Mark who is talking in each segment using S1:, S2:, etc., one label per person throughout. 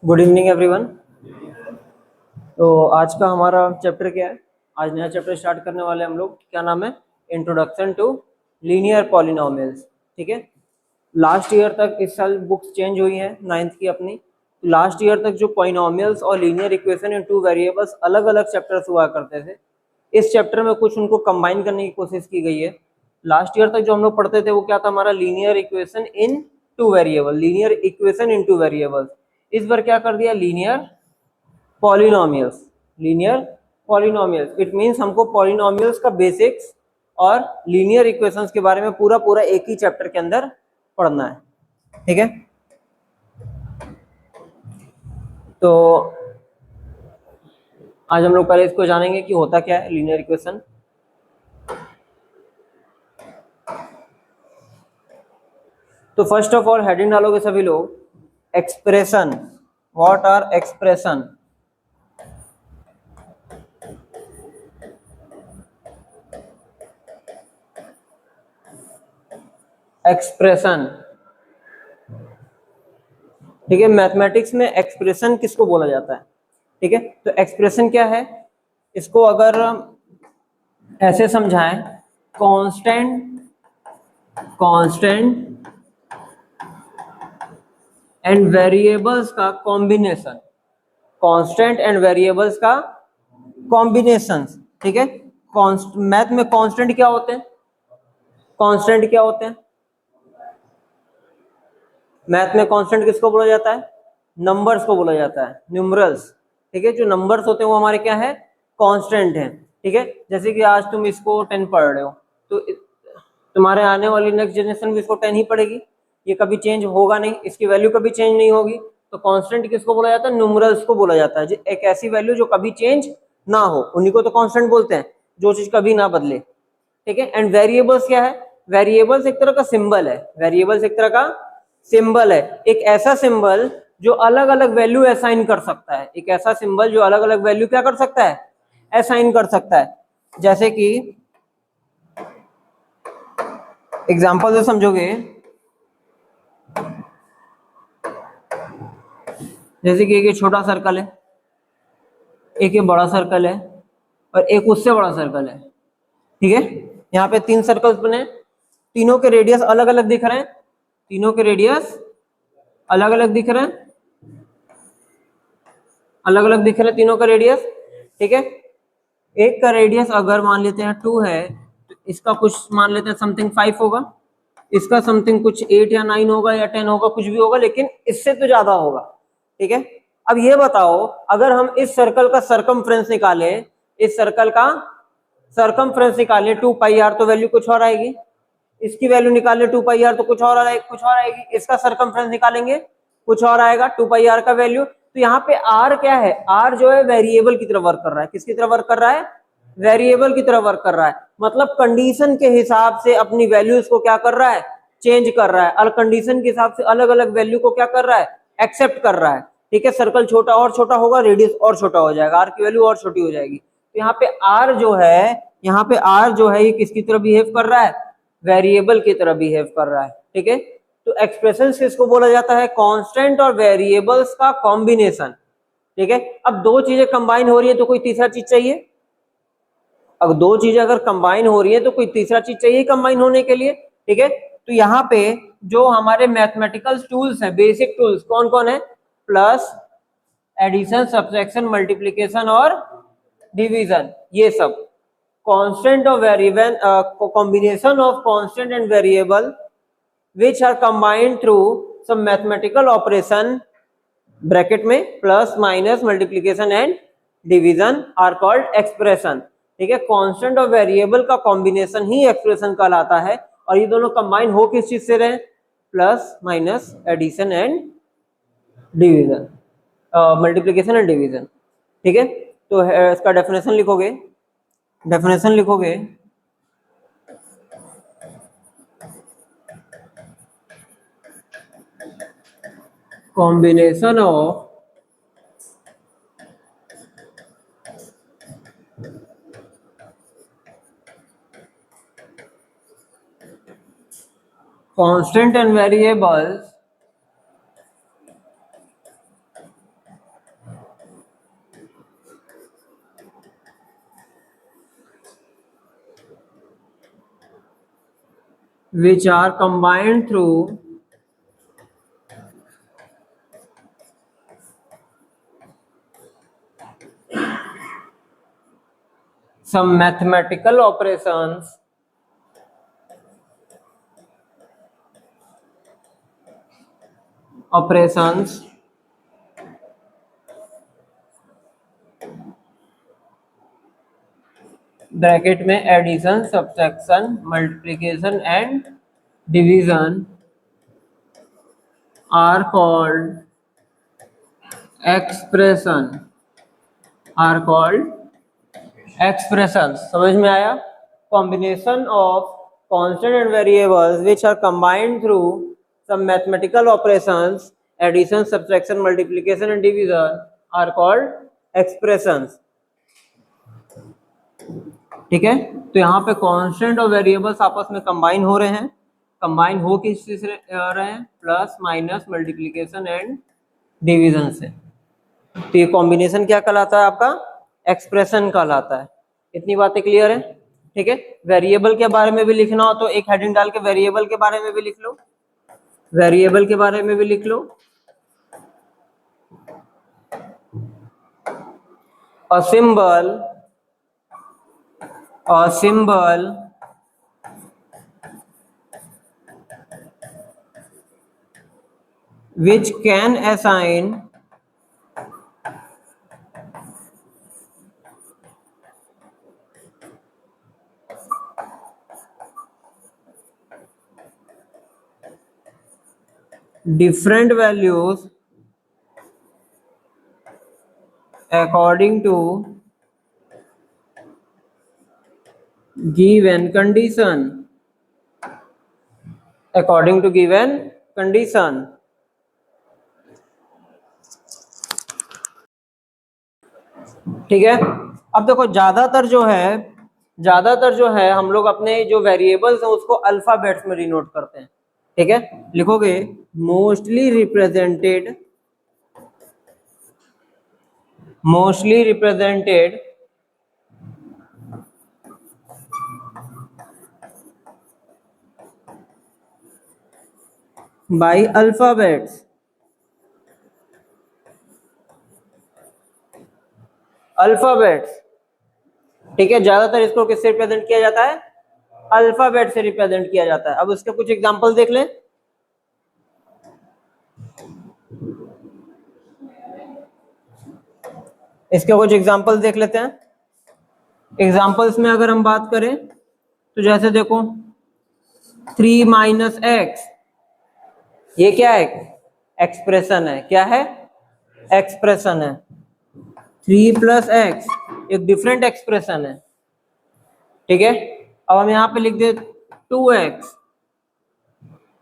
S1: Good evening everyone. तो आज का हमारा चैप्टर क्या है? आज नया चैप्टर स्टार्ट करने वाले हम लोग। क्या नाम है? Introduction to linear polynomials. ठीक है। लास्ट ईयर तक इस साल बुक्स चेंज हुई हैं नाइन्थ की अपनी। लास्ट ईयर तक जो पॉलिनोमियल्स और linear equation in two variables अलग अलग चैप्टर्स हुआ करते थे, इस चैप्टर में कुछ उनको कंबाइन करने की कोशिश की गई है। लास्ट ईयर तक जो हम लोग पढ़ते थे वो क्या था? हमारा linear equation in two variable, linear equation in two variables. इस बार क्या कर दिया? Linear polynomials. Linear polynomials it means हमको पॉलिनोमियल्स का बेसिक्स और लीनियर इक्वेशंस के बारे में पूरा पूरा एक ही चैप्टर के अंदर पढ़ना है। ठीक है। तो आज हम लोग पहले इसको जानेंगे कि होता क्या है लीनियर इक्वेशन। तो फर्स्ट ऑफ ऑल हेडिंग डालोगे सभी लोग, expression. What are expression? Expression. ठीक है। मैथमेटिक्स में एक्सप्रेशन किसको बोला जाता है? ठीक है। तो एक्सप्रेशन क्या है? इसको अगर ऐसे समझाएं, कांस्टेंट एंड वेरिएबल्स का कॉम्बिनेशन। कांस्टेंट एंड वेरिएबल्स का कॉम्बिनेशन। ठीक है। मैथ में कांस्टेंट क्या होते हैं? कांस्टेंट क्या होते हैं? मैथ में कांस्टेंट किसको बोला जाता है? नंबर्स को बोला जाता है, न्यूमरल्स। ठीक है। जो नंबर्स होते हैं वो हमारे क्या है? कांस्टेंट हैं। ठीक है। जैसे कि आज तुम इसको 10 पढ़ रहे हो, तो तुम्हारे आने वाली नेक्स्ट जनरेशन भी इसको 10 ही पढ़ेगी। ये कभी चेंज होगा नहीं, इसकी वैल्यू कभी चेंज नहीं होगी। तो कांस्टेंट किसको बोला जाता है? न्यूमरल्स को बोला जाता है। एक ऐसी वैल्यू जो कभी चेंज ना हो, उन्हीं को तो कांस्टेंट बोलते हैं, जो चीज कभी ना बदले। ठीक है। एंड वेरिएबल्स क्या है? वेरिएबल्स एक तरह का सिंबल है। वेरिएबल्स एक तरह का सिंबल है, एक ऐसा सिंबल जो अलग अलग वैल्यू असाइन कर सकता है। एक ऐसा सिंबल जो अलग अलग वैल्यू क्या कर सकता है? असाइन कर सकता है। जैसे कि एग्जांपल से समझोगे, जैसे कि एक ये छोटा सर्कल है, एक ये बड़ा सर्कल है, और एक उससे बड़ा सर्कल है। ठीक है। यहाँ पे 3 सर्कल्स बने, तीनों के रेडियस अलग अलग दिख रहे हैं। तीनों के रेडियस अलग अलग दिख रहे हैं, अलग अलग दिख रहे हैं तीनों का रेडियस। ठीक है। एक का रेडियस अगर मान लेते हैं 2 है, तो इसका कुछ मान लेते हैं समथिंग 5 होगा, इसका समथिंग कुछ 8 या 9 होगा या 10 होगा, कुछ भी होगा, लेकिन इससे तो ज्यादा होगा। ठीक है। अब ये बताओ, अगर हम इस सर्कल का सरकमफ्रेंस निकालें, इस सर्कल का सरकमफ्रेंस निकालें 2 पाई आर, तो वैल्यू कुछ और आएगी। इसकी वैल्यू निकालें 2 पाई आर, तो कुछ और आएगी। इसका सरकमफ्रेंस निकालेंगे, कुछ और आएगा 2 पाई आर का वैल्यू। तो यहाँ पे आर क्या है? आर जो है वेरिएबल की तरफ वर्क कर रहा है। किसकी तरफ वर्क कर रहा है? वेरिएबल की तरफ वर्क कर रहा है। मतलब कंडीशन के हिसाब से अपनी वैल्यूज को क्या कर रहा है? चेंज कर रहा है। और कंडीशन के हिसाब से अलग अलग वैल्यू को क्या कर रहा है? एक्सेप्ट कर रहा है। ठीक है। सर्कल छोटा और छोटा होगा, रेडियस और छोटा हो जाएगा, आर की वैल्यू और छोटी हो जाएगी। तो यहाँ पे आर जो है, यहाँ पे आर जो है ये किसकी तरफ बिहेव कर रहा है? वेरिएबल की तरह बिहेव कर रहा है। ठीक है। तो एक्सप्रेशन किसको बोला जाता है? कांस्टेंट और वेरिएबल्स का कॉम्बिनेशन। ठीक है। अब दो चीजें कंबाइन हो रही है तो कोई तीसरा चीज चाहिए। अब दो चीजें अगर कंबाइन हो रही है तो कोई तीसरा चीज चाहिए कंबाइन होने के लिए। ठीक है। तो यहाँ पे जो हमारे मैथमेटिकल टूल्स है, बेसिक टूल्स कौन कौन है? प्लस, एडिशन, सब्ट्रैक्शन, मल्टीप्लिकेशन और डिवीजन। ये सब constant of variable, combination of constant and variable which are combined through some mathematical operation, bracket में plus minus multiplication and division, are called expression. ठीक है। Constant और वेरिएबल का combination ही expression कहलाता है। और ये दोनों कंबाइन हो किस चीज से रहे? Plus minus addition and division, multiplication and division. ठीक है। तो इसका डेफिनेशन लिखोगे, combination of constant and variables which are combined through some mathematical operations bracket में addition, subtraction, multiplication and division are called expression. समझ में आया? Combination of constant and variables which are combined through some mathematical operations, addition, subtraction, multiplication and division are called expressions. ठीक है, तो यहाँ पे constant और वेरिएबल्स आपस में कंबाइन हो रहे हैं। कंबाइन हो किस चीज से रहे हैं? Plus, minus, multiplication and division से। तो ये कॉम्बिनेशन क्या कहलाता है? आपका एक्सप्रेशन कहलाता है। इतनी बातें क्लियर है? ठीक है, वेरिएबल के बारे में भी लिखना हो तो एक हेडिंग डाल के वेरिएबल के बारे में भी लिख लो, वेरिएबल के बारे में भी लिख लो। A symbol which can assign different values according to given condition, according to given condition। ठीक है, अब देखो ज्यादातर जो है हम लोग अपने जो वेरिएबल्स हैं उसको अल्फाबेट्स में डिनोट करते हैं। ठीक है, लिखोगे मोस्टली रिप्रेजेंटेड बाय अल्फाबेट्स। ठीक है, ज्यादातर इसको किससे रिप्रेजेंट किया जाता है? अल्फाबेट से रिप्रेजेंट किया जाता है। अब इसके कुछ एग्जांपल देख लें। इसके कुछ एग्जांपल देख लेते हैं। एग्जांपल्स में अगर हम बात करें तो जैसे देखो 3 माइनस एक्स, ये क्या है? एक्सप्रेशन है। क्या है? एक्सप्रेशन है। 3 प्लस एक्स एक डिफरेंट एक्सप्रेशन है। ठीक है, अब हम यहाँ पे लिख दे 2x,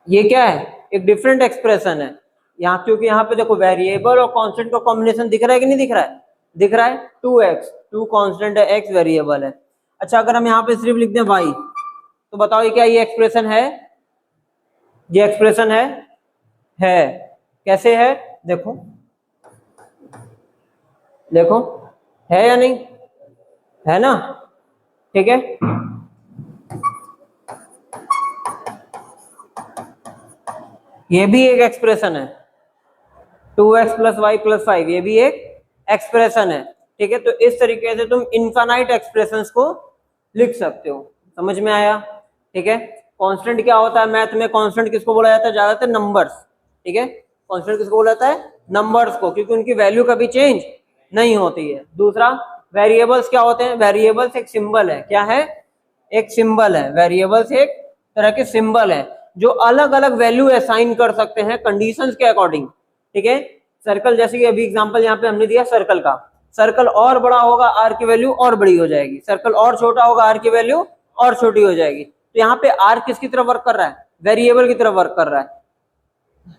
S1: ये क्या है? एक डिफरेंट एक्सप्रेशन है। यहाँ क्योंकि यहाँ पे देखो वेरिएबल और कांस्टेंट का कॉम्बिनेशन दिख रहा है कि नहीं दिख रहा है? दिख रहा है। 2x, 2 कांस्टेंट है, x वेरिएबल है। अच्छा, अगर हम यहाँ पे सिर्फ लिख दें y, तो बताओ ये क्या ये एक्सप्रेशन है? ये एक्सप्रेशन है। कैसे है? देखो देखो, है या नहीं? है ना? ठीक है, ये भी एक एक्सप्रेशन है। 2x प्लस वाई प्लस 5, ये भी एक एक्सप्रेशन है। ठीक है, तो इस तरीके से तुम इनफाइनाइट एक्सप्रेशंस को लिख सकते हो। समझ में आया? ठीक है, कांस्टेंट क्या होता है मैथ में? कांस्टेंट किसको बोला जाता है? ज्यादातर नंबर्स। ठीक है, कांस्टेंट किसको बोला जाता है? नंबर्स को, क्योंकि उनकी वैल्यू कभी चेंज नहीं होती है। दूसरा, वेरिएबल्स क्या होते हैं? वेरिएबल्स एक सिंबल है। क्या है? एक सिंबल है। वेरिएबल्स एक तरह के सिंबल है जो अलग अलग वैल्यू असाइन कर सकते हैं कंडीशंस के अकॉर्डिंग। ठीक है, सर्कल जैसे कि अभी एग्जांपल यहाँ पे हमने दिया सर्कल का। सर्कल और बड़ा होगा, आर की वैल्यू और बड़ी हो जाएगी। सर्कल और छोटा होगा, आर की वैल्यू और छोटी हो जाएगी। तो यहाँ पे आर किसकी तरफ वर्क कर रहा है? वेरिएबल की तरफ वर्क कर रहा है।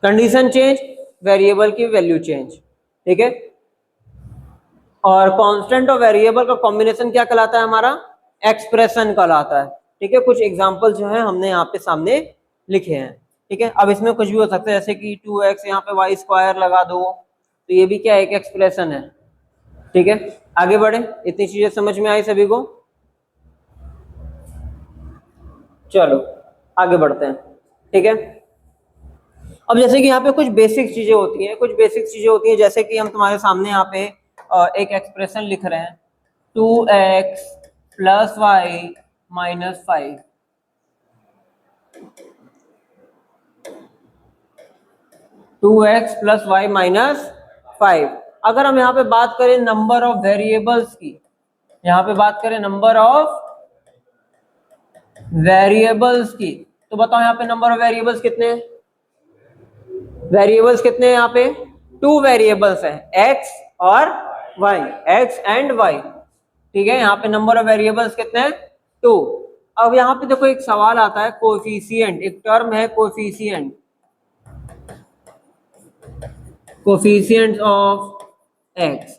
S1: कंडीशन चेंज, वेरिएबल की वैल्यू चेंज। ठीक है, और कांस्टेंट और वेरिएबल का कॉम्बिनेशन क्या कहलाता है? हमारा एक्सप्रेशन कहलाता है। ठीक है, कुछ एग्जांपल जो है हमने यहाँ पे सामने लिखे हैं। ठीक है, अब इसमें कुछ भी हो सकता है, जैसे कि 2x यहाँ पे वाई स्क्वायर लगा दो, तो ये भी क्या है? एक एक्सप्रेशन है। ठीक है, आगे बढ़े। इतनी चीजें समझ में आई सभी को? चलो, आगे बढ़ते हैं, ठीक है। अब जैसे कि यहाँ पे कुछ बेसिक चीजें होती हैं, जैसे कि हम तुम्हारे सामने यहाँ पे एक एक्सप्रेशन लिख रहे हैं 2x plus Y minus 5, 2x plus Y minus 5। अगर हम यहाँ पे बात करें नंबर ऑफ वेरिएबल्स की, यहाँ पे बात करें नंबर ऑफ वेरिएबल्स की, तो बताओ यहाँ पे नंबर ऑफ वेरिएबल्स कितने हैं? वेरिएबल्स कितने हैं यहाँ पे? 2 वेरिएबल्स हैं, x और y, x एंड y, ठीक है। यहाँ पे नंबर ऑफ वेरिएबल्स कितने हैं? 2। अब यहाँ पे देखो एक सवाल आता है कोएफिशिएंट, एक टर्म है coefficient, coefficient of x,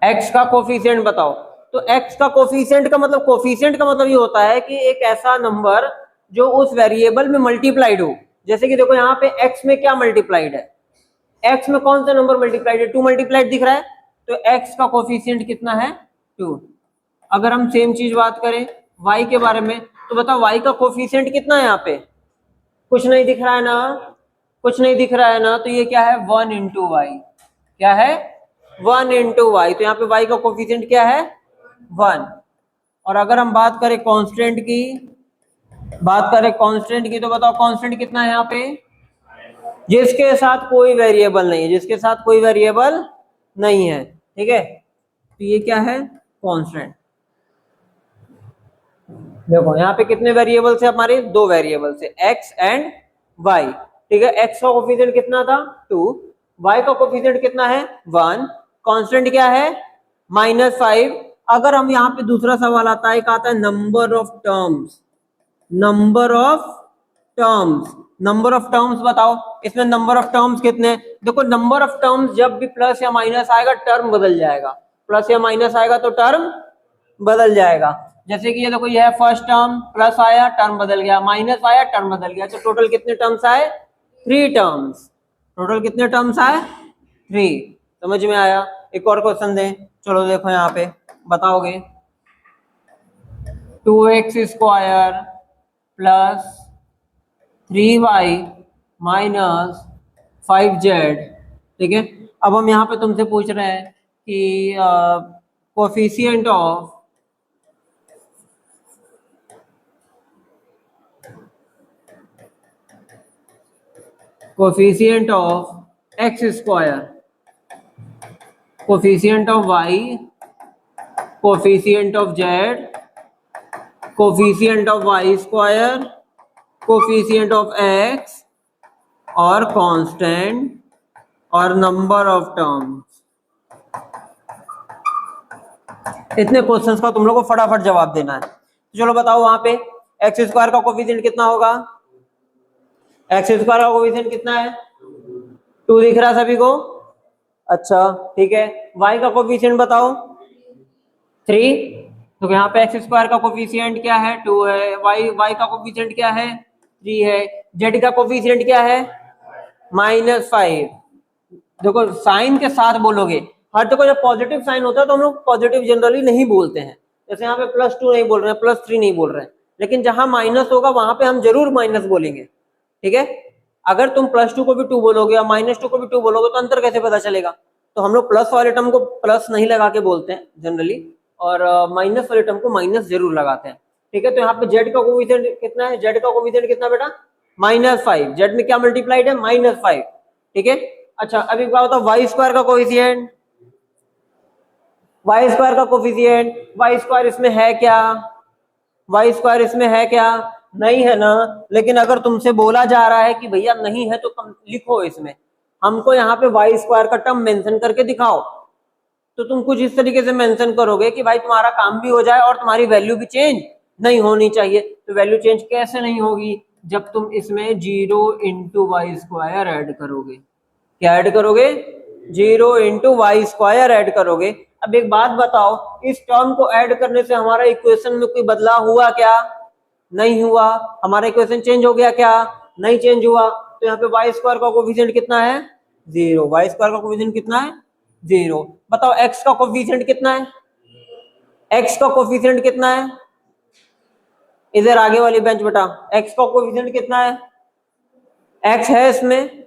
S1: x का कोएफिशिएंट बताओ। तो x का कोएफिशिएंट का मतलब ये होता है कि एक ऐसा नंबर जो उस वेरिएबल में मल्टीप्लाइड हो। जैसे कि देखो यहाँ पे x में क्या मल्टीप्लाइड है, x में कौन सा नंबर मल्टीप्लाइड है? 2 मल्टीप्लाइड दिख रहा है, तो x का कोएफिशिएंट कितना है? 2। अगर हम सेम चीज बात करें y के बारे में, तो बताओ y का कोएफिशिएंट कितना है? यहाँ पे कुछ नहीं दिख रहा है ना, कुछ नहीं दिख रहा है ना, तो ये क्या है? 1 इंटू वाई। क्या है? 1 इंटू वाई। तो यहाँ पे y का कोएफिशिएंट क्या है? 1। और अगर हम बात करें कांस्टेंट की, तो बताओ कांस्टेंट कितना है यहाँ पे? जिसके साथ कोई वेरिएबल नहीं है, जिसके साथ कोई वेरिएबल नहीं है, ठीक है, तो ये क्या है? कांस्टेंट। देखो यहाँ पे कितने वेरिएबल्स है हमारे? 2 वेरिएबल्स है, x एंड y, ठीक है। x का कोएफिशिएंट कितना था? 2, y का कोएफिशिएंट कितना है? 1, कांस्टेंट क्या है? -5। अगर हम यहाँ पे दूसरा सवाल आता है, एक आता है number of terms, number of terms बताओ, इसमें नंबर ऑफ टर्म्स कितने? देखो नंबर ऑफ टर्म्स जब भी प्लस या माइनस आएगा टर्म बदल जाएगा, प्लस या माइनस आएगा तो टर्म बदल जाएगा। जैसे कि ये देखो, ये है फर्स्ट टर्म, प्लस आया टर्म बदल गया, माइनस आया टर्म बदल गया, तो टोटल कितने टर्म्स आए? 3 टर्म्स। टोटल कितने टर्म्स आए? 3। समझ में आया? एक और क्वेश्चन दें, चलो देखो यहाँ पे बताओगे 2x square plus 3y minus 5z, ठीक है। अब हम यहाँ पे तुमसे पूछ रहे हैं कि coefficient of x square, coefficient of y, coefficient of z, coefficient of y square, coefficient of x और कांस्टेंट और नंबर ऑफ टर्म्स। इतने क्वेश्चंस का तुम लोग को फटाफट जवाब देना है। तो चलो बताओ वहां पे एक्स स्क्वायर का कोएफिशिएंट कितना होगा? एक्स स्क्वायर का कोएफिशिएंट कितना है? 2 दिख रहा है सभी को? अच्छा ठीक है। y का कोएफिशिएंट बताओ? 3। तो यहाँ पे एक्स स्क्वायर का कोएफिशिएंट क्या है? 2 है। y का कोएफिशिएंट क्या है? 3 है। z का कोएफिशिएंट क्या है? -5। देखो साइन के साथ बोलोगे, हर देखो जब पॉजिटिव साइन होता है तो हम लोग पॉजिटिव जनरली नहीं बोलते हैं, जैसे यहाँ पे +2 नहीं बोल रहे हैं, +3 नहीं बोल रहे हैं, लेकिन जहां माइनस होगा वहां पे हम जरूर माइनस बोलेंगे, ठीक है। अगर तुम +2 को भी 2 बोलोगे या -2 को भी 2 बोलोगे तो अंतर कैसे पता चलेगा? तो हम लोग प्लस वाले टर्म को प्लस नहीं लगा के बोलते हैं जनरली, और माइनस वाले टर्म को माइनस जरूर लगाते हैं, ठीक है। तो यहाँ पे जेड का कोएफिशिएंट कितना है? जेड का कोएफिशिएंट कितना बेटा? -5। जेड में क्या मल्टीप्लाइड है? -5, ठीक है। अच्छा अभी बात बताओ वाई स्क्वायर का कोएफिशिएंट, वाई स्क्वायर का कोएफिशिएंट, वाई स्क्वायर इसमें है क्या? वाई स्क्वायर इसमें है क्या? नहीं है ना। लेकिन अगर तुमसे बोला जा रहा है कि भैया नहीं है तो तुम लिखो इसमें, हमको यहाँ पे वाई स्क्वायर का टर्म मेंशन करके दिखाओ, तो तुम कुछ इस तरीके से मेंशन करोगे कि भाई तुम्हारा काम भी हो जाए और तुम्हारी वैल्यू भी चेंज नहीं होनी चाहिए। तो वैल्यू चेंज कैसे नहीं होगी? जब तुम इसमें 0 इंटू वाई स्क्वायर एड करोगे। क्या ऐड करोगे? 0 इंटू वाई स्क्वायर एड करोगे। अब एक बात बताओ, इस टर्म को ऐड करने से हमारा इक्वेशन में कोई बदलाव हुआ क्या? नहीं हुआ। हमारा इक्वेशन चेंज हो गया क्या? नहीं चेंज हुआ। तो यहाँ पे वाई स्क्वायर का कोएफिशिएंट कितना है? 0। वाई स्क्वायर का कोएफिशिएंट कितना है? 0। बताओ एक्स का कोएफिशिएंट कितना है? एक्स का कोएफिशिएंट कितना है? इधर आगे वाली बेंच बेटा, x का कोफिशिएंट कितना है? x है इसमें,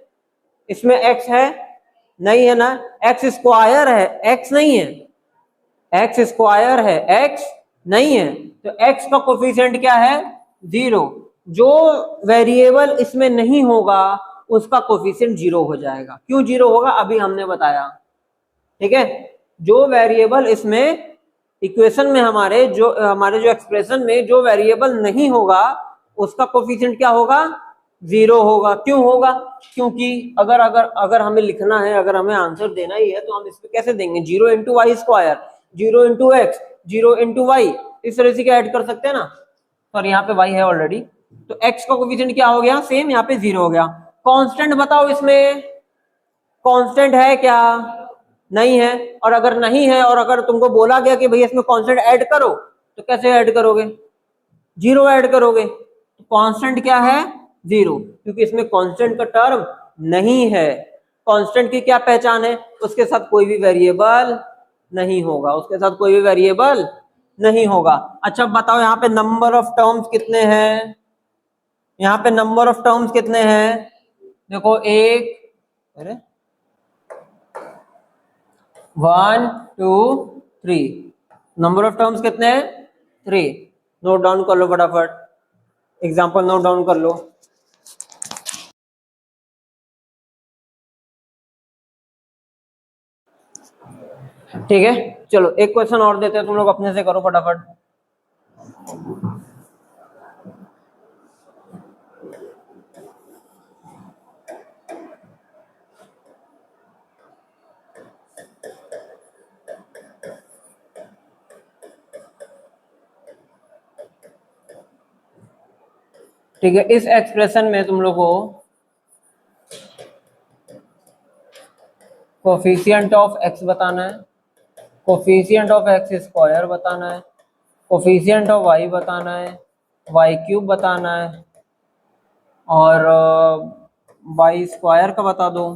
S1: इसमें x है नहीं है ना, x स्क्वायर है, x नहीं है, x स्क्वायर है, x नहीं है, तो x का कोफिशिएंट क्या है? 0। जो वेरिएबल इसमें नहीं होगा उसका कोफिशिएंट 0 हो जाएगा। क्यों 0 होगा? अभी हमने बताया, ठीक है। जो वेरिएबल इसमें इक्वेशन में हमारे जो एक्सप्रेशन में जो वेरिएबल नहीं होगा उसका कोफिशिएंट क्या होगा? 0 होगा। क्यों होगा? क्योंकि अगर अगर अगर हमें लिखना है, अगर हमें आंसर देना ही है तो हम इसमें कैसे देंगे? 0 into Y square, 0 into X, 0 into Y, इस तरह से क्या ऐड कर सकते हैं ना। और यहाँ पे वाई है ऑलरेडी, तो एक्स का कोफिशिएंट क्या हो गया? सेम यहाँ पे 0 हो गया। कांस्टेंट बताओ इसमें कांस्टेंट है क्या? नहीं है। और अगर नहीं है और अगर तुमको बोला गया कि भैया इसमें कांस्टेंट ऐड करो, तो कैसे ऐड करोगे? 0 ऐड करोगे। तो कांस्टेंट क्या है? 0, क्योंकि इसमें कांस्टेंट का टर्म नहीं है। कांस्टेंट की क्या पहचान है? उसके साथ कोई भी वेरिएबल नहीं होगा, उसके साथ कोई भी वेरिएबल नहीं होगा। अच्छा बताओ यहाँ पे नंबर ऑफ टर्म्स कितने हैं? यहाँ पे नंबर ऑफ टर्म्स कितने हैं? देखो 1 2 3, नंबर ऑफ टर्म्स कितने हैं? 3। नोट डाउन कर लो फटाफट, एग्जाम्पल नोट डाउन कर लो। ठीक है, चलो एक क्वेश्चन और देते हैं, तुम लोग अपने से करो फटाफट। ठीक है, इस एक्सप्रेशन में तुम लोग को कोफिशिएंट ऑफ x बताना है, कोफिशिएंट ऑफ x स्क्वायर बताना है, कोफिशिएंट ऑफ y बताना है, y क्यूब बताना है, और y स्क्वायर का बता दो,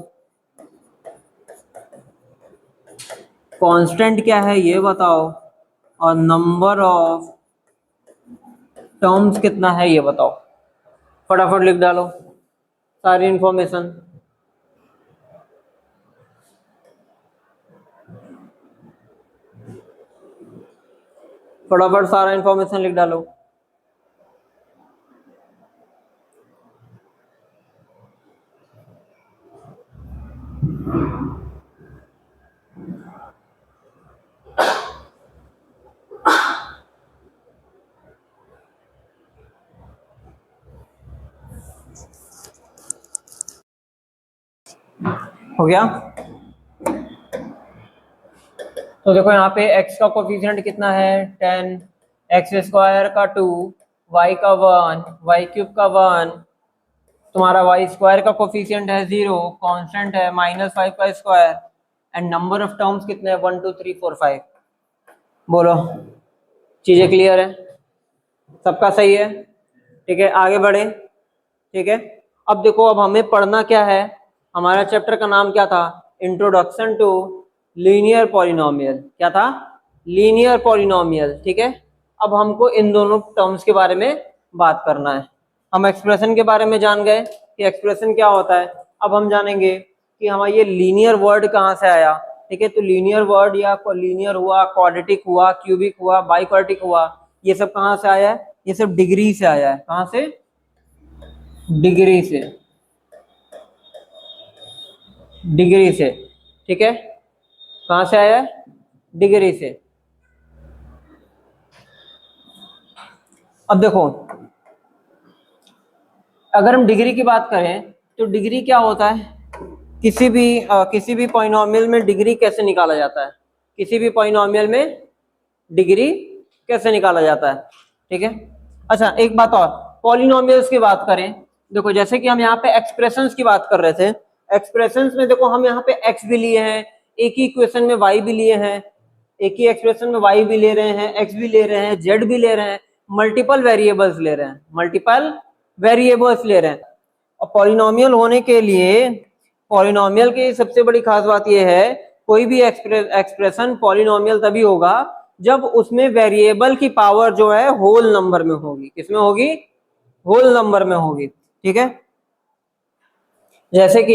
S1: कांस्टेंट क्या है ये बताओ, और नंबर ऑफ टर्म्स कितना है ये बताओ। फटाफट लिख डालो सारी इंफॉर्मेशन। फटाफट सारा इंफॉर्मेशन लिख डालो। हो गया? तो देखो यहाँ पे x का कोफिशिएंट कितना है? 10, एक्स स्क्वायर का 2, y का 1, y क्यूब का 1, तुम्हारा y स्क्वायर का कोफिशिएंट है 0, कांस्टेंट है -5 का square, and number of terms कितने हैं? 1 2 3 4 5। बोलो, चीजें क्लियर है? सबका सही है? ठीक है, आगे बढ़े। ठीक है, अब देखो, अब हमें पढ़ना क्या है? हमारा चैप्टर का नाम क्या था? Introduction to linear polynomial. क्या था? Linear polynomial. ठीक है, अब हमको इन दोनों टर्म्स के बारे में बात करना है। हम एक्सप्रेशन के बारे में जान गए कि एक्सप्रेशन क्या होता है। अब हम जानेंगे कि हमारा ये लीनियर वर्ड कहाँ से आया। ठीक है, तो लीनियर वर्ड या लीनियर हुआ, क्वाड्रेटिक हुआ, क्यूबिक हुआ, बाइक्वाड्रेटिक हुआ, ये सब कहाँ से आया है? ये सब डिग्री से आया है। कहाँ से? डिग्री से, डिग्री से। ठीक है, कहां से आया है? डिग्री से। अब देखो, अगर हम डिग्री की बात करें तो डिग्री क्या होता है? किसी भी पॉलिनोमियल में डिग्री कैसे निकाला जाता है? किसी भी पॉलिनोमियल में डिग्री कैसे निकाला जाता है? ठीक है, अच्छा एक बात और, पॉलिनोमियल्स की बात करें, देखो जैसे कि हम यहाँ पे एक्सप्रेशंस की बात कर रहे थे, एक्सप्रेशंस में देखो हम यहाँ पे x भी लिए हैं, एक ही इक्वेशन में y भी लिए हैं, एक ही एक्सप्रेशन में y भी ले रहे हैं, x भी ले रहे हैं, z भी ले रहे हैं, मल्टीपल वेरिएबल्स ले रहे हैं, मल्टीपल वेरिएबल्स ले रहे हैं। और पॉलिनोमियल होने के लिए, पॉलिनोमियल की सबसे बड़ी खास बात यह है, कोई भी एक्सप्रेशन पॉलिनोमियल तभी होगा जब उसमें वेरिएबल की पावर जो है होल नंबर में होगी। किसमें होगी? होल नंबर में होगी। ठीक है, जैसे कि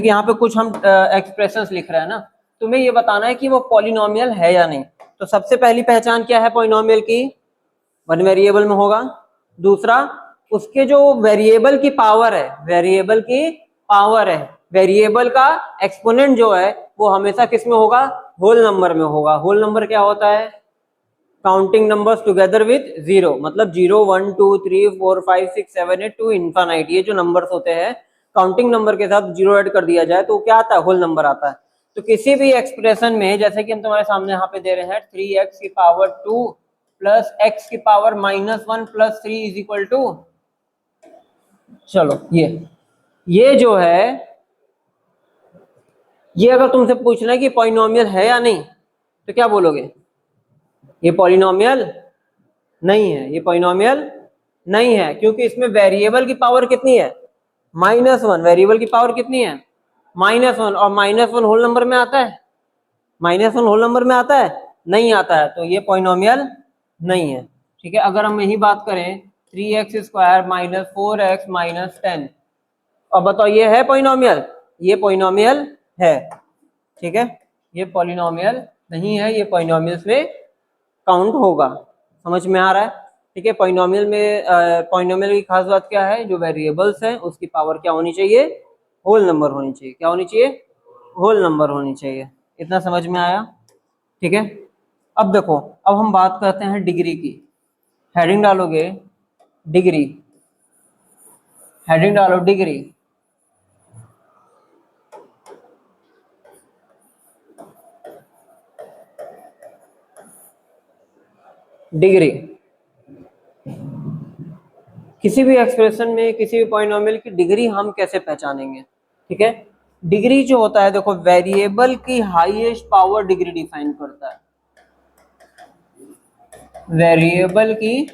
S1: यहाँ पे कुछ हम एक्सप्रेशंस लिख रहे हैं ना, तुम्हें ये बताना है कि वो पॉलिनोमियल है या नहीं। तो सबसे पहली पहचान क्या है पॉलिनोमियल की? वन वेरिएबल में होगा। दूसरा, उसके जो वेरिएबल की पावर है, वेरिएबल की पावर है, वेरिएबल का एक्सपोनेंट जो है वो हमेशा किस में होगा? होल नंबर में होगा। होल नंबर क्या होता है? Counting numbers together with zero, मतलब 0 1 2 3 4 5 6 7 8 टू इनफाइनाइट, ये जो नंबर्स होते हैं काउंटिंग नंबर के साथ जीरो ऐड कर दिया जाए तो क्या आता है? होल नंबर आता है। तो किसी भी एक्सप्रेशन में, जैसे कि हम तुम्हारे सामने यहाँ पे दे रहे हैं 3x की पावर 2 प्लस x की power -1 plus 3 is equal to, चलो ये जो है, ये अगर तुमसे पूछना है कि पॉलिनोमियल है या नहीं, तो क्या बोलोगे? ये पॉलिनोमियल नहीं है, ये पॉलिनोमियल नहीं है, क्योंकि इसमें वेरिएबल की पावर कितनी है? -1। वेरिएबल की पावर कितनी है? -1, और -1 होल नंबर में आता है? -1 होल नंबर में आता है? नहीं आता है, तो ये पॉलिनोमियल नहीं है। ठीक है, अगर हम यही बात करें 3x² - 4x - 10, अब बताओ ये है पॉलिनोमियल? ये पॉलिनोमियल है। ठीक है, ये पॉलिनोमियल नहीं है, ये पॉलिनोमियल्स में काउंट होगा। समझ में आ रहा है? ठीक है, पॉलिनोमियल में पॉलिनोमियल की खास बात क्या है? जो वेरिएबल्स है उसकी पावर क्या होनी चाहिए? होल नंबर होनी चाहिए। क्या होनी चाहिए? होल नंबर होनी चाहिए। इतना समझ में आया? ठीक है, अब देखो, अब हम बात करते हैं डिग्री की। हेडिंग डालोगे डिग्री, हेडिंग डालो डिग्री। डिग्री किसी भी एक्सप्रेशन में, किसी भी पॉलिनोमियल की डिग्री हम कैसे पहचानेंगे? ठीक है, डिग्री जो होता है, देखो, वेरिएबल की हाईएस्ट पावर डिग्री डिफाइन करता है। वेरिएबल की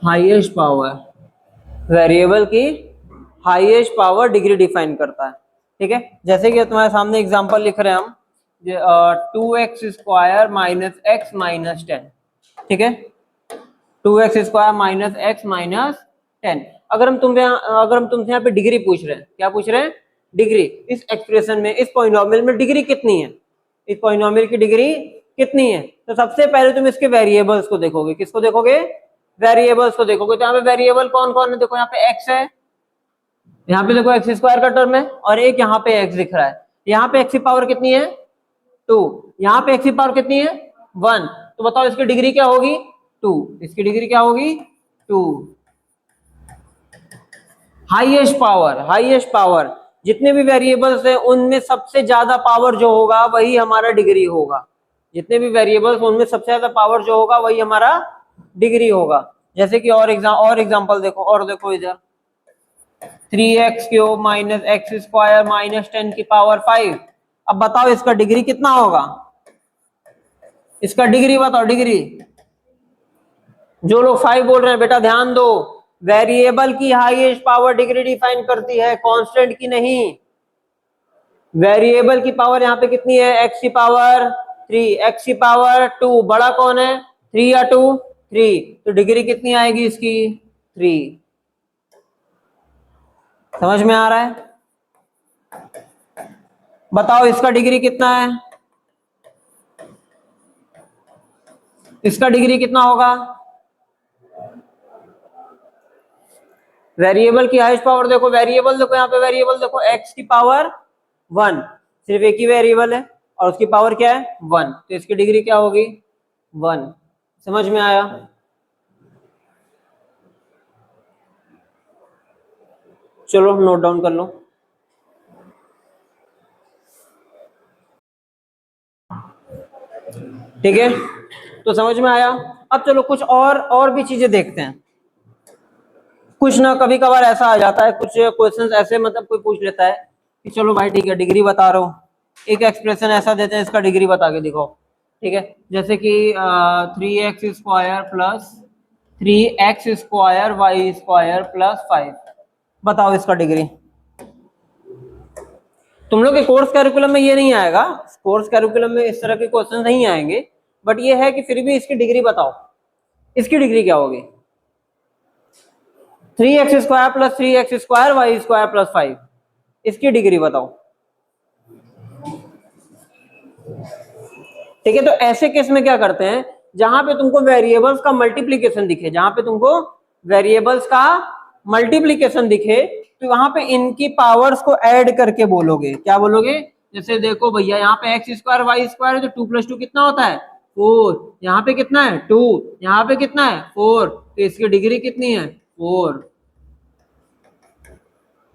S1: हाईएस्ट पावर, वेरिएबल की हाईएस्ट पावर डिग्री डिफाइन करता है। ठीक है, जैसे कि तुम्हारे सामने एग्जांपल लिख रहे हैं हम, 2x² - x - 10। ठीक है, 2x² - x - 10। अगर हम तुमसे यहाँ पे डिग्री पूछ रहे हैं, क्या पूछ रहे हैं? डिग्री। इस एक्सप्रेशन में, इस पॉलिनोमियल में डिग्री कितनी है? इस पॉलिनोमियल की डिग्री कितनी है? तो सबसे पहले तुम इसके वेरिएबल्स को देखोगे। किसको देखोगे? वेरिएबल्स को देखोगे। तो यहाँ पे वेरिएबल कौन कौन है? देखो, यहाँ पे x है, यहाँ पे देखो x² का टर्म है, और एक यहाँ पे x दिख रहा है। यहाँ पे x की पावर कितनी है? 2। यहाँ पे x की पावर कितनी है? 1। तो बताओ इसकी डिग्री क्या होगी? 2। इसकी डिग्री क्या होगी? 2। हाईएस्ट पावर, हाईएस्ट पावर, जितने भी वेरिएबल्स हैं उनमें सबसे ज्यादा पावर जो होगा वही हमारा डिग्री होगा। जितने भी वेरिएबल्स उनमें सबसे ज्यादा पावर जो होगा वही हमारा डिग्री होगा। जैसे कि और एग्जांपल देखो, और देखो इधर 3x³ - x² - 10 की पावर 5। अब बताओ इसका डिग्री कितना होगा? इसका डिग्री बताओ, डिग्री। जो लोग 5 बोल रहे हैं बेटा ध्यान दो, वेरिएबल की हाईएस्ट पावर डिग्री डिफाइन करती है, कांस्टेंट की नहीं। वेरिएबल की पावर यहाँ पे कितनी है? x की पावर 3, x की पावर 2, बड़ा कौन है? 3 या 2? 3। तो डिग्री कितनी आएगी इसकी? 3। समझ में आ रहा है? बताओ इसका डिग्री कितना है? इसका डिग्री कितना होगा? वेरिएबल की हाईएस्ट पावर देखो, वेरिएबल देखो, यहाँ पे वेरिएबल देखो, x की पावर 1, सिर्फ एक ही वेरिएबल है और उसकी पावर क्या है? 1। तो इसकी डिग्री क्या होगी? 1। समझ में आया? चलो नोट डाउन कर लो। ठीक है, तो समझ में आया। अब चलो कुछ और भी चीजें देखते हैं। कुछ ना कभी कभार ऐसा आ जाता है, कुछ क्वेश्चंस ऐसे, मतलब कोई पूछ लेता है कि चलो भाई ठीक है डिग्री बता रहा हूँ, एक एक्सप्रेशन ऐसा देते हैं इसका डिग्री बता के दिखाओ। ठीक है, जैसे कि 3x² + 3x² y² + 5। बताओ इसका डिग्री। तुम लोग के कोर्स कैरिकुलम में ये नहीं आएगा, कोर्स कैरिकुलम में इस तरह के क्वेश्चन नहीं आएंगे, बट ये है कि फिर भी इसकी डिग्री बताओ। इसकी डिग्री क्या होगी? 3x² plus 3x² y² plus 5, इसकी डिग्री बताओ। ठीक है, तो ऐसे केस में क्या करते हैं, जहां पे तुमको वेरिएबल्स का मल्टीप्लीकेशन दिखे, जहां पे तुमको वेरिएबल्स का मल्टीप्लीकेशन दिखे, तो वहां पे इनकी पावर्स को ऐड करके बोलोगे। क्या बोलोगे? जैसे देखो भैया, यहाँ पे x² y² है, तो 2 + 2 कितना होता है? 4। यहाँ पे कितना है? 2। यहाँ पे कितना है? 4। तो इसकी डिग्री कितनी है? 4।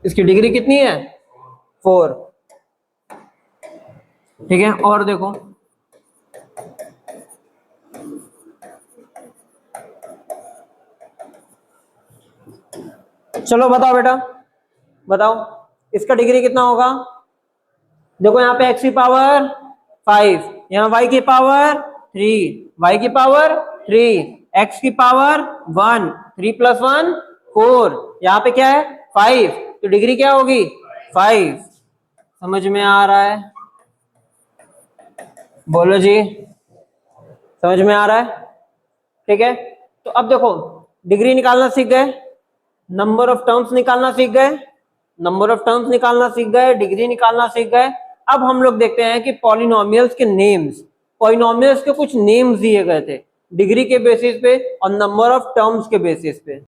S1: इसकी डिग्री कितनी है? 4। ठीक है, और देखो, चलो बताओ बेटा, बताओ इसका डिग्री कितना होगा? देखो यहाँ पे x की पावर 5, यहाँ y की पावर 3, y की पावर 3, x की पावर 1, 3 + 1 4, यहाँ पे क्या है? 5, तो डिग्री क्या होगी? 5। समझ में आ रहा है? बोलो जी, समझ में आ रहा है? ठीक है, तो अब देखो, डिग्री निकालना सीख गए, नंबर ऑफ टर्म्स निकालना सीख गए, नंबर ऑफ टर्म्स निकालना सीख गए, डिग्री निकालना सीख गए। अब हम लोग देखते हैं कि पॉलिनोमियल्स के नेम्स, पॉलिनोमियल्स के कुछ नेम्स दिए गए थे डिग्री के बेसिस पे और नंबर ऑफ टर्म्स के बेसिस पे।